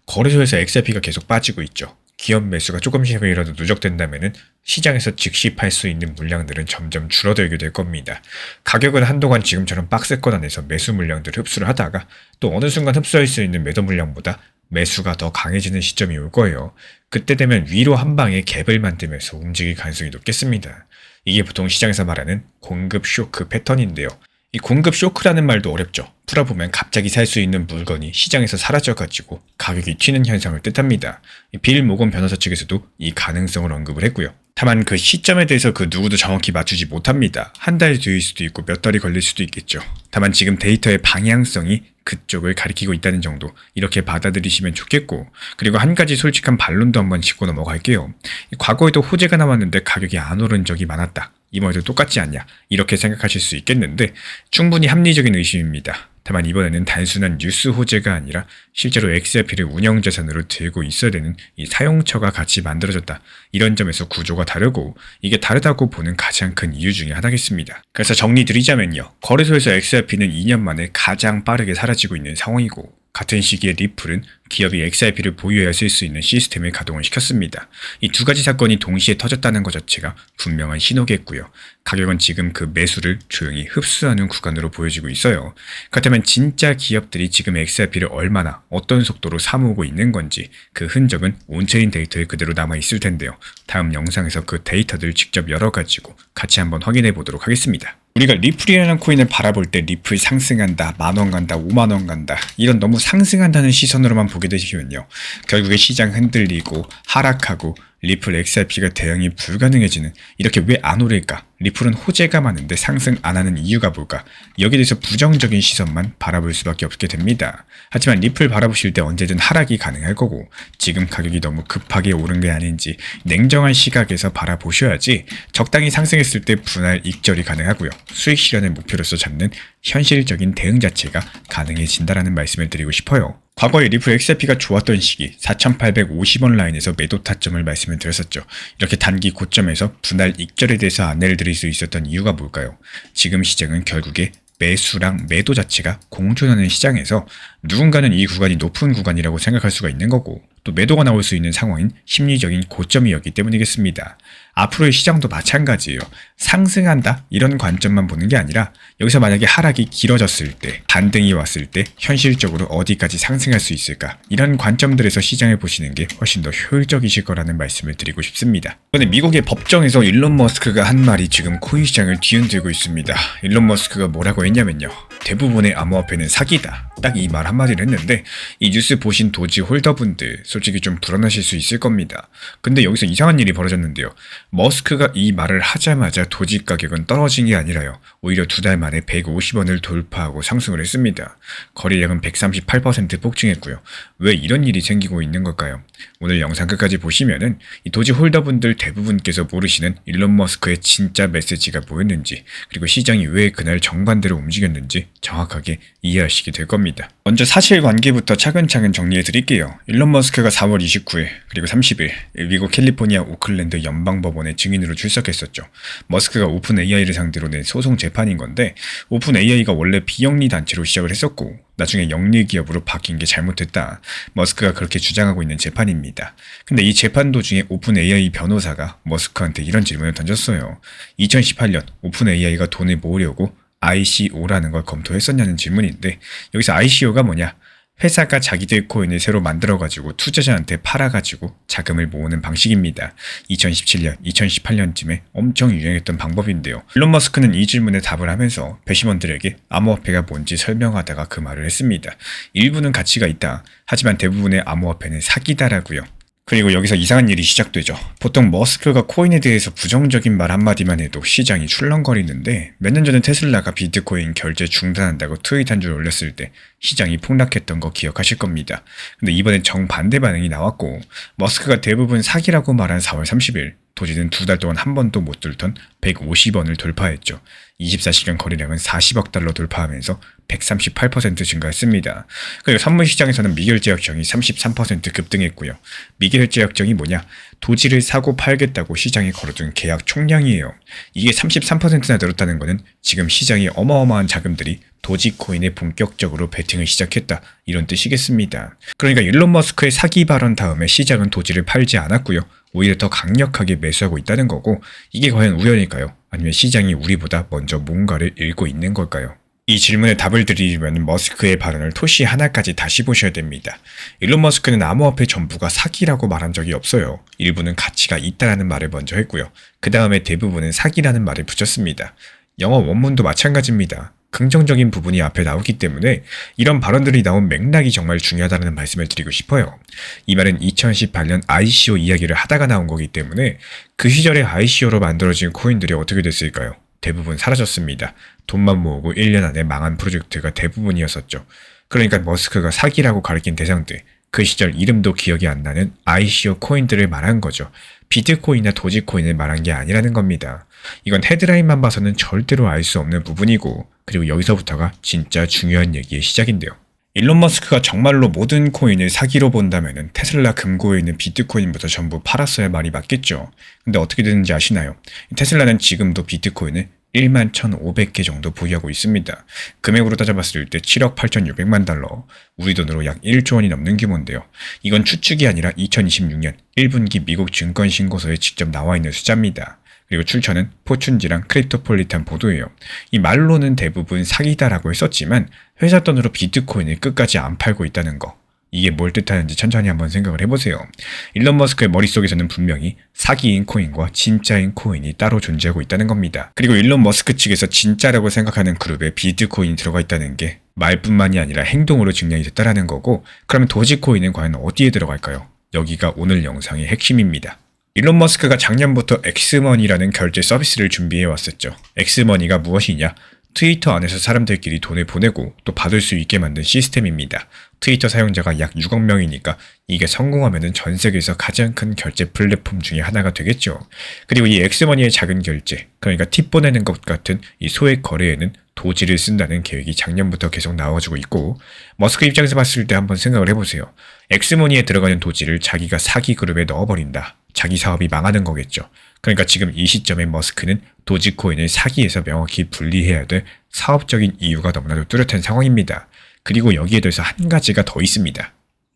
거래소에서 XRP가 계속 빠지고 있죠. 기업 매수가 조금씩이라도 누적된다면은 시장에서 즉시 팔 수 있는 물량들은 점점 줄어들게 될 겁니다. 가격은 한동안 지금처럼 박스권 안에서 매수 물량들을 흡수를 하다가 또 어느 순간 흡수할 수 있는 매도 물량보다 매수가 더 강해지는 시점이 올 거예요. 그때 되면 위로 한 방에 갭을 만들면서 움직일 가능성이 높겠습니다. 이게 보통 시장에서 말하는 공급 쇼크 패턴인데요. 이 공급 쇼크라는 말도 어렵죠. 풀어보면 갑자기 살 수 있는 물건이 시장에서 사라져가지고 가격이 튀는 현상을 뜻합니다. 빌 모건 변호사 측에서도 이 가능성을 언급을 했고요. 다만 그 시점에 대해서 그 누구도 정확히 맞추지 못합니다. 한 달 뒤일 수도 있고 몇 달이 걸릴 수도 있겠죠. 다만 지금 데이터의 방향성이 그쪽을 가리키고 있다는 정도 이렇게 받아들이시면 좋겠고, 그리고 한 가지 솔직한 반론도 한번 짚고 넘어갈게요. 과거에도 호재가 나왔는데 가격이 안 오른 적이 많았다. 이번에도 똑같지 않냐 이렇게 생각하실 수 있겠는데 충분히 합리적인 의심입니다. 다만 이번에는 단순한 뉴스 호재가 아니라 실제로 XRP를 운영자산으로 들고 있어야 되는 이 사용처가 같이 만들어졌다. 이런 점에서 구조가 다르고 이게 다르다고 보는 가장 큰 이유 중에 하나겠습니다. 그래서 정리드리자면요. 거래소에서 XRP는 2년 만에 가장 빠르게 사라지고 있는 상황이고, 같은 시기에 리플은 기업이 XRP를 보유해야 쓸 수 있는 시스템을 가동을 시켰습니다. 이 두 가지 사건이 동시에 터졌다는 것 자체가 분명한 신호겠고요. 가격은 지금 그 매수를 조용히 흡수하는 구간으로 보여지고 있어요. 그렇다면 진짜 기업들이 지금 XRP를 얼마나 어떤 속도로 사모으고 있는 건지 그 흔적은 온체인 데이터에 그대로 남아있을 텐데요. 다음 영상에서 그 데이터들을 직접 열어가지고 같이 한번 확인해 보도록 하겠습니다. 우리가 리플이라는 코인을 바라볼 때 리플 상승한다, 10,000원 간다, 50,000원 간다 이런 너무 상승한다는 시선으로만 보게 되시면요. 결국에 시장 흔들리고 하락하고 리플 XRP가 대응이 불가능해지는, 이렇게 왜 안 오를까? 리플은 호재가 많은데 상승 안 하는 이유가 뭘까? 여기에 대해서 부정적인 시선만 바라볼 수밖에 없게 됩니다. 하지만 리플 바라보실 때 언제든 하락이 가능할 거고, 지금 가격이 너무 급하게 오른 게 아닌지 냉정한 시각에서 바라보셔야지 적당히 상승했을 때 분할 익절이 가능하고요. 수익 실현을 목표로서 잡는 현실적인 대응 자체가 가능해진다라는 말씀을 드리고 싶어요. 과거에 리플 XRP가 좋았던 시기 4,850원 라인에서 매도 타점을 말씀을 드렸었죠. 이렇게 단기 고점에서 분할 익절에 대해서 안내를 드릴 수 있었던 이유가 뭘까요? 지금 시장은 결국에 매수랑 매도 자체가 공존하는 시장에서 누군가는 이 구간이 높은 구간이라고 생각할 수가 있는 거고, 또 매도가 나올 수 있는 상황인 심리적인 고점이었기 때문이겠습니다. 앞으로의 시장도 마찬가지예요. 상승한다 이런 관점만 보는 게 아니라 여기서 만약에 하락이 길어졌을 때, 반등이 왔을 때 현실적으로 어디까지 상승할 수 있을까, 이런 관점들에서 시장을 보시는 게 훨씬 더 효율적이실 거라는 말씀을 드리고 싶습니다. 이번에 미국의 법정에서 일론 머스크가 한 말이 지금 코인 시장을 뒤흔들고 있습니다. 일론 머스크가 뭐라고 했냐면요. 대부분의 암호화폐는 사기다. 딱 이 말 한마디를 했는데, 이 뉴스 보신 도지 홀더분들 솔직히 좀 불안하실 수 있을 겁니다. 근데 여기서 이상한 일이 벌어졌는데요. 머스크가 이 말을 하자마자 도지 가격은 떨어진 게 아니라요. 오히려 두 달 만에 150원을 돌파하고 상승을 했습니다. 거래량은 138% 폭증했고요. 왜 이런 일이 생기고 있는 걸까요? 오늘 영상 끝까지 보시면은 이 도지 홀더분들 대부분께서 모르시는 일론 머스크의 진짜 메시지가 뭐였는지, 그리고 시장이 왜 그날 정반대로 움직였는지 정확하게 이해하시게 될 겁니다. 먼저 사실관계부터 차근차근 정리해 드릴게요. 일론 머스크가 4월 29일 그리고 30일 미국 캘리포니아 오클랜드 연방법원에 증인으로 출석했었죠. 머스크가 오픈 AI를 상대로 낸 소송 재판인 건데, 오픈 AI가 원래 비영리 단체로 시작을 했었고 나중에 영리 기업으로 바뀐 게 잘못됐다. 머스크가 그렇게 주장하고 있는 재판입니다. 근데 이 재판 도중에 오픈 AI 변호사가 머스크한테 이런 질문을 던졌어요. 2018년 오픈 AI가 돈을 모으려고 ICO라는 걸 검토했었냐는 질문인데, 여기서 ICO가 뭐냐? 회사가 자기들 코인을 새로 만들어가지고 투자자한테 팔아가지고 자금을 모으는 방식입니다. 2017년, 2018년쯤에 엄청 유행했던 방법인데요. 일론 머스크는 이 질문에 답을 하면서 배심원들에게 암호화폐가 뭔지 설명하다가 그 말을 했습니다. 일부는 가치가 있다. 하지만 대부분의 암호화폐는 사기다라고요. 그리고 여기서 이상한 일이 시작되죠. 보통 머스크가 코인에 대해서 부정적인 말 한마디만 해도 시장이 출렁거리는데, 몇 년 전에 테슬라가 비트코인 결제 중단한다고 트윗 한 줄 올렸을 때 시장이 폭락했던 거 기억하실 겁니다. 근데 이번엔 정반대 반응이 나왔고, 머스크가 대부분 사기라고 말한 4월 30일 도지는 두 달 동안 한 번도 못 뚫던 150원을 돌파했죠. 24시간 거래량은 40억 달러 돌파하면서 138% 증가했습니다. 그리고 선물 시장에서는 미결제 약정이 33% 급등했고요. 미결제 약정이 뭐냐? 도지를 사고 팔겠다고 시장에 걸어둔 계약 총량이에요. 이게 33%나 늘었다는 것은 지금 시장에 어마어마한 자금들이 도지코인에 본격적으로 베팅을 시작했다, 이런 뜻이겠습니다. 그러니까 일론 머스크의 사기 발언 다음에 시장은 도지를 팔지 않았고요. 오히려 더 강력하게 매수하고 있다는 거고, 이게 과연 우연일까요? 아니면 시장이 우리보다 먼저 뭔가를 읽고 있는 걸까요? 이 질문에 답을 드리려면 머스크의 발언을 토시 하나까지 다시 보셔야 됩니다. 일론 머스크는 암호화폐 전부가 사기라고 말한 적이 없어요. 일부는 가치가 있다라는 말을 먼저 했고요. 그 다음에 대부분은 사기라는 말을 붙였습니다. 영어 원문도 마찬가지입니다. 긍정적인 부분이 앞에 나오기 때문에 이런 발언들이 나온 맥락이 정말 중요하다는 말씀을 드리고 싶어요. 이 말은 2018년 ICO 이야기를 하다가 나온 거기 때문에 그 시절에 ICO로 만들어진 코인들이 어떻게 됐을까요? 대부분 사라졌습니다. 돈만 모으고 1년 안에 망한 프로젝트가 대부분이었었죠. 그러니까 머스크가 사기라고 가리킨 대상들, 그 시절 이름도 기억이 안 나는 ICO 코인들을 말한 거죠. 비트코인이나 도지코인을 말한 게 아니라는 겁니다. 이건 헤드라인만 봐서는 절대로 알 수 없는 부분이고, 그리고 여기서부터가 진짜 중요한 얘기의 시작인데요. 일론 머스크가 정말로 모든 코인을 사기로 본다면 테슬라 금고에 있는 비트코인부터 전부 팔았어야 말이 맞겠죠. 근데 어떻게 되는지 아시나요? 테슬라는 지금도 비트코인을 11,500개 정도 보유하고 있습니다. 금액으로 따져봤을 때 7억 8,600만 달러, 우리 돈으로 약 1조 원이 넘는 규모인데요. 이건 추측이 아니라 2026년 1분기 미국 증권신고서에 직접 나와 있는 숫자입니다. 그리고 출처는 포춘지랑 크립토폴리탄 보도예요. 이 말로는 대부분 사기다라고 했었지만 회사 돈으로 비트코인을 끝까지 안 팔고 있다는 거. 이게 뭘 뜻하는지 천천히 한번 생각을 해보세요. 일론 머스크의 머릿속에서는 분명히 사기인 코인과 진짜인 코인이 따로 존재하고 있다는 겁니다. 그리고 일론 머스크 측에서 진짜라고 생각하는 그룹에 비트코인이 들어가 있다는 게 말뿐만이 아니라 행동으로 증명이 됐다는 거고, 그러면 도지코인은 과연 어디에 들어갈까요? 여기가 오늘 영상의 핵심입니다. 일론 머스크가 작년부터 엑스머니라는 결제 서비스를 준비해 왔었죠. 엑스머니가 무엇이냐? 트위터 안에서 사람들끼리 돈을 보내고 또 받을 수 있게 만든 시스템입니다. 트위터 사용자가 약 6억 명이니까 이게 성공하면 전 세계에서 가장 큰 결제 플랫폼 중에 하나가 되겠죠. 그리고 이 엑스머니의 작은 결제, 그러니까 팁 보내는 것 같은 이 소액 거래에는 도지를 쓴다는 계획이 작년부터 계속 나와주고 있고, 머스크 입장에서 봤을 때 한번 생각을 해보세요. 엑스머니에 들어가는 도지를 자기가 사기 그룹에 넣어버린다. 자기 사업이 망하는 거겠죠. 그러니까 지금 이 시점에 머스크는 도지코인을 사기에서 명확히 분리해야 될 사업적인 이유가 너무나도 뚜렷한 상황입니다. 그리고 여기에 대해서 한 가지가 더 있습니다.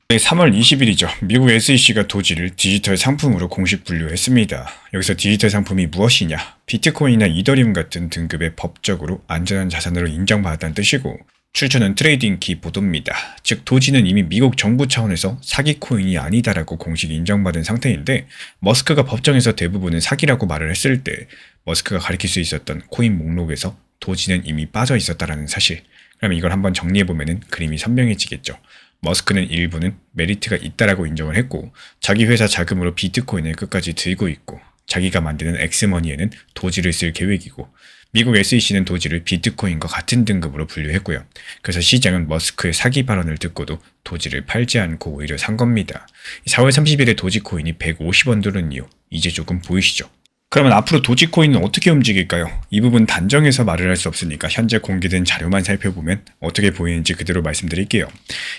3월 20일이죠. 미국 SEC가 도지를 디지털 상품으로 공식 분류했습니다. 여기서 디지털 상품이 무엇이냐? 비트코인이나 이더리움 같은 등급의 법적으로 안전한 자산으로 인정받았다는 뜻이고, 출처는 트레이딩키 보도입니다. 즉 도지는 이미 미국 정부 차원에서 사기 코인이 아니다라고 공식 인정받은 상태인데, 머스크가 법정에서 대부분은 사기라고 말을 했을 때 머스크가 가리킬 수 있었던 코인 목록에서 도지는 이미 빠져 있었다라는 사실. 그러면 이걸 한번 정리해보면 그림이 선명해지겠죠. 머스크는 일부는 메리트가 있다라고 인정을 했고, 자기 회사 자금으로 비트코인을 끝까지 들고 있고, 자기가 만드는 엑스머니에는 도지를 쓸 계획이고, 미국 SEC는 도지를 비트코인과 같은 등급으로 분류했고요. 그래서 시장은 머스크의 사기 발언을 듣고도 도지를 팔지 않고 오히려 산 겁니다. 4월 30일에 도지코인이 150원 오른 이유, 이제 조금 보이시죠? 그러면 앞으로 도지코인은 어떻게 움직일까요? 이 부분 단정해서 말을 할 수 없으니까 현재 공개된 자료만 살펴보면 어떻게 보이는지 그대로 말씀드릴게요.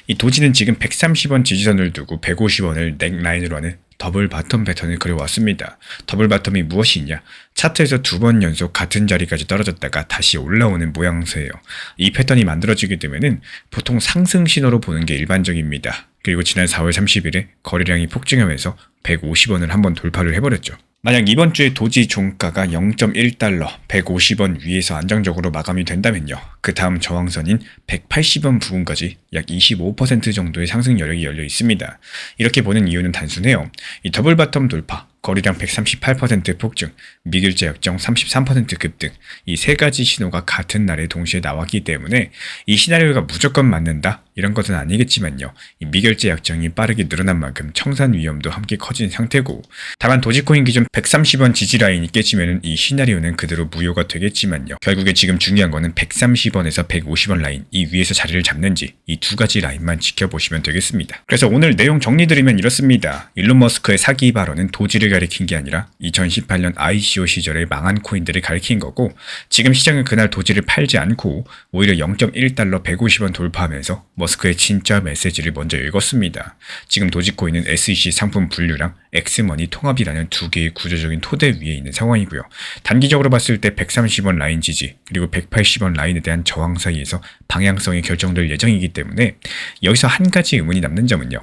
이 도지는 지금 130원 지지선을 두고 150원을 넥라인으로 하는 더블 바텀 패턴을 그려왔습니다. 더블 바텀이 무엇이냐? 차트에서 두 번 연속 같은 자리까지 떨어졌다가 다시 올라오는 모양새예요. 이 패턴이 만들어지게 되면은 보통 상승 신호로 보는 게 일반적입니다. 그리고 지난 4월 30일에 거래량이 폭증하면서 150원을 한번 돌파를 해버렸죠. 만약 이번 주에 도지 종가가 0.1달러, 150원 위에서 안정적으로 마감이 된다면요. 그 다음 저항선인 180원 부근까지 약 25% 정도의 상승 여력이 열려 있습니다. 이렇게 보는 이유는 단순해요. 이 더블 바텀 돌파, 거래량 138% 폭증, 미결제 약정 33% 급등, 이 세 가지 신호가 같은 날에 동시에 나왔기 때문에 이 시나리오가 무조건 맞는다? 이런 것은 아니겠지만요. 이 미결제 약정이 빠르게 늘어난 만큼 청산 위험도 함께 커진 상태고, 다만 도지코인 기준 130원 지지라인이 깨지면 이 시나리오는 그대로 무효가 되겠지만요. 결국에 지금 중요한 거는 130원에서 150원 라인, 이 위에서 자리를 잡는지 이 두 가지 라인만 지켜보시면 되겠습니다. 그래서 오늘 내용 정리드리면 이렇습니다. 일론 머스크의 사기 발언은 도지를 가리킨 게 아니라 2018년 ICO 시절에 망한 코인들을 가리킨 거고, 지금 시장은 그날 도지를 팔지 않고 오히려 0.1달러 150원 돌파하면서 머스크의 진짜 메시지를 먼저 읽었습니다. 지금 도지코인은 SEC 상품 분류랑 엑스머니 통합이라는 두 개의 구조적인 토대 위에 있는 상황이고요. 단기적으로 봤을 때 130원 라인 지지 그리고 180원 라인에 대한 저항 사이에서 방향성이 결정될 예정이기 때문에 여기서 한 가지 의문이 남는 점은요.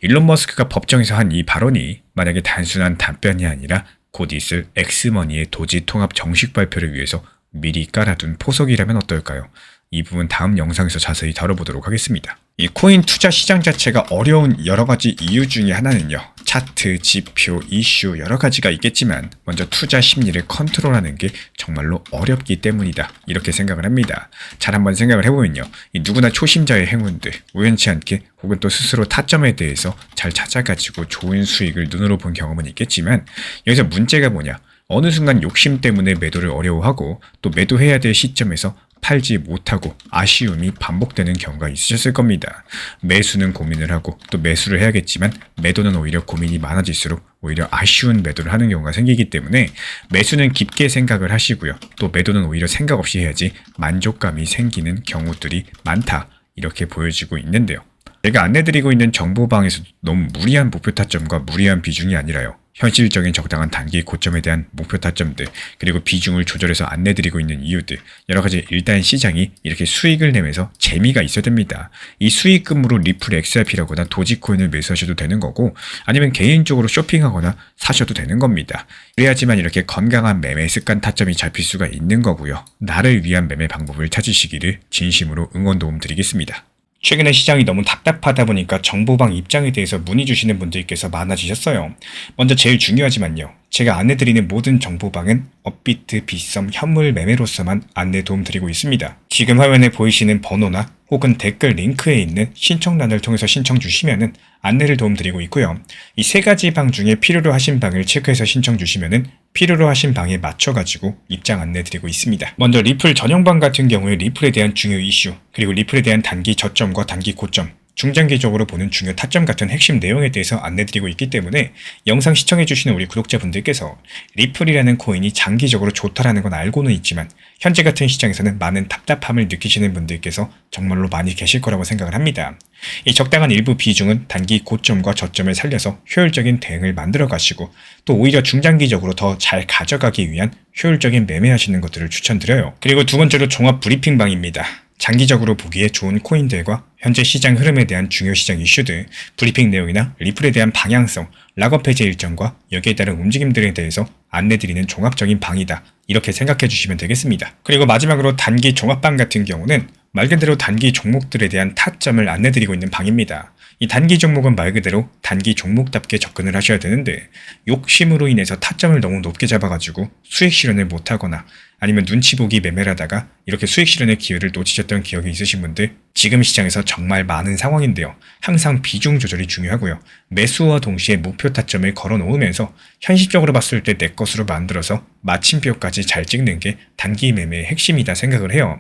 일론 머스크가 법정에서 한 이 발언이 만약에 단순한 답변이 아니라 곧 있을 엑스머니의 도지 통합 정식 발표를 위해서 미리 깔아둔 포석이라면 어떨까요? 이 부분 다음 영상에서 자세히 다뤄보도록 하겠습니다. 이 코인 투자 시장 자체가 어려운 여러 가지 이유 중에 하나는요. 차트, 지표, 이슈 여러 가지가 있겠지만 먼저 투자 심리를 컨트롤하는 게 정말로 어렵기 때문이다. 이렇게 생각을 합니다. 잘 한번 생각을 해보면요. 이 누구나 초심자의 행운들, 우연치 않게 혹은 또 스스로 타점에 대해서 잘 찾아가지고 좋은 수익을 눈으로 본 경험은 있겠지만 여기서 문제가 뭐냐. 어느 순간 욕심 때문에 매도를 어려워하고 또 매도해야 될 시점에서 팔지 못하고 아쉬움이 반복되는 경우가 있으셨을 겁니다. 매수는 고민을 하고 또 매수를 해야겠지만 매도는 오히려 고민이 많아질수록 오히려 아쉬운 매도를 하는 경우가 생기기 때문에 매수는 깊게 생각을 하시고요. 또 매도는 오히려 생각 없이 해야지 만족감이 생기는 경우들이 많다. 이렇게 보여지고 있는데요. 제가 안내드리고 있는 정보방에서 너무 무리한 목표 타점과 무리한 비중이 아니라요. 현실적인 적당한 단기 고점에 대한 목표 타점들 그리고 비중을 조절해서 안내드리고 있는 이유들 여러 가지 일단 시장이 이렇게 수익을 내면서 재미가 있어야 됩니다. 이 수익금으로 리플 XRP라거나 도지코인을 매수하셔도 되는 거고 아니면 개인적으로 쇼핑하거나 사셔도 되는 겁니다. 그래야지만 이렇게 건강한 매매 습관 타점이 잡힐 수가 있는 거고요. 나를 위한 매매 방법을 찾으시기를 진심으로 응원 도움 드리겠습니다. 최근에 시장이 너무 답답하다 보니까 정보방 입장에 대해서 문의 주시는 분들께서 많아지셨어요. 먼저 제일 중요하지만요. 제가 안내드리는 모든 정보방은 업비트, 빗썸, 현물 매매로서만 안내 도움 드리고 있습니다. 지금 화면에 보이시는 번호나 혹은 댓글 링크에 있는 신청란을 통해서 신청 주시면은 안내를 도움 드리고 있고요. 이 세 가지 방 중에 필요로 하신 방을 체크해서 신청 주시면은 필요로 하신 방에 맞춰가지고 입장 안내 드리고 있습니다. 먼저 리플 전용방 같은 경우에 리플에 대한 중요 이슈, 그리고 리플에 대한 단기 저점과 단기 고점, 중장기적으로 보는 중요 타점 같은 핵심 내용에 대해서 안내드리고 있기 때문에 영상 시청해주시는 우리 구독자분들께서 리플이라는 코인이 장기적으로 좋다라는 건 알고는 있지만 현재 같은 시장에서는 많은 답답함을 느끼시는 분들께서 정말로 많이 계실 거라고 생각을 합니다. 이 적당한 일부 비중은 단기 고점과 저점을 살려서 효율적인 대응을 만들어 가시고 또 오히려 중장기적으로 더 잘 가져가기 위한 효율적인 매매하시는 것들을 추천드려요. 그리고 두 번째로 종합 브리핑방입니다. 장기적으로 보기에 좋은 코인들과 현재 시장 흐름에 대한 중요 시장 이슈들, 브리핑 내용이나 리플에 대한 방향성, 락업 해제 일정과 여기에 따른 움직임들에 대해서 안내드리는 종합적인 방이다. 이렇게 생각해 주시면 되겠습니다. 그리고 마지막으로 단기 종합방 같은 경우는 말 그대로 단기 종목들에 대한 타점을 안내드리고 있는 방입니다. 이 단기 종목은 말 그대로 단기 종목답게 접근을 하셔야 되는데 욕심으로 인해서 타점을 너무 높게 잡아가지고 수익 실현을 못하거나 아니면 눈치 보기 매매를 하다가 이렇게 수익 실현의 기회를 놓치셨던 기억이 있으신 분들 지금 시장에서 정말 많은 상황인데요. 항상 비중 조절이 중요하고요. 매수와 동시에 목표 타점을 걸어 놓으면서 현실적으로 봤을 때 내 것으로 만들어서 마침표까지 잘 찍는 게 단기 매매의 핵심이다 생각을 해요.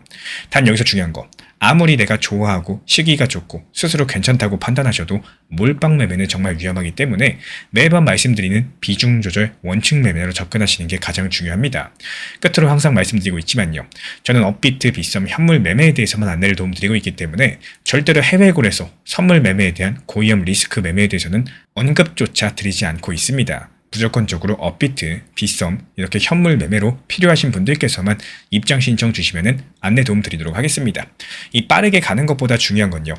단 여기서 중요한 거. 아무리 내가 좋아하고 시기가 좋고 스스로 괜찮다고 판단하셔도 몰빵 매매는 정말 위험하기 때문에 매번 말씀드리는 비중 조절 원칙 매매로 접근하시는 게 가장 중요합니다. 끝으로 항상 말씀드리고 있지만요. 저는 업비트, 빗썸, 현물 매매에 대해서만 안내를 도움드리고 있기 때문에 절대로 해외골에서 선물 매매에 대한 고위험 리스크 매매에 대해서는 언급조차 드리지 않고 있습니다. 무조건적으로 업비트, 빗썸 이렇게 현물 매매로 필요하신 분들께서만 입장 신청 주시면은 안내 도움 드리도록 하겠습니다. 이 빠르게 가는 것보다 중요한 건요.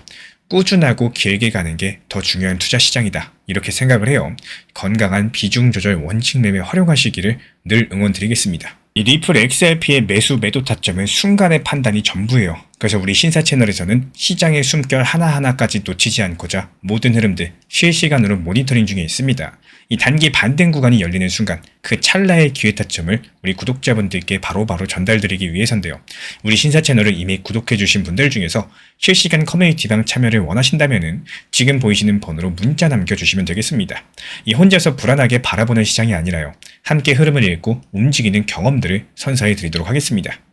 꾸준하고 길게 가는 게 더 중요한 투자 시장이다. 이렇게 생각을 해요. 건강한 비중 조절 원칙 매매 활용하시기를 늘 응원드리겠습니다. 이 리플 XRP의 매수 매도 타점은 순간의 판단이 전부예요. 그래서 우리 신사 채널에서는 시장의 숨결 하나하나까지 놓치지 않고자 모든 흐름들 실시간으로 모니터링 중에 있습니다. 이 단기 반등 구간이 열리는 순간 그 찰나의 기회 타점을 우리 구독자분들께 바로바로 전달드리기 위해서인데요. 우리 신사 채널을 이미 구독해주신 분들 중에서 실시간 커뮤니티방 참여를 원하신다면 지금 보이시는 번호로 문자 남겨주시면 되겠습니다. 이 혼자서 불안하게 바라보는 시장이 아니라요. 함께 흐름을 읽고 움직이는 경험들을 선사해 드리도록 하겠습니다.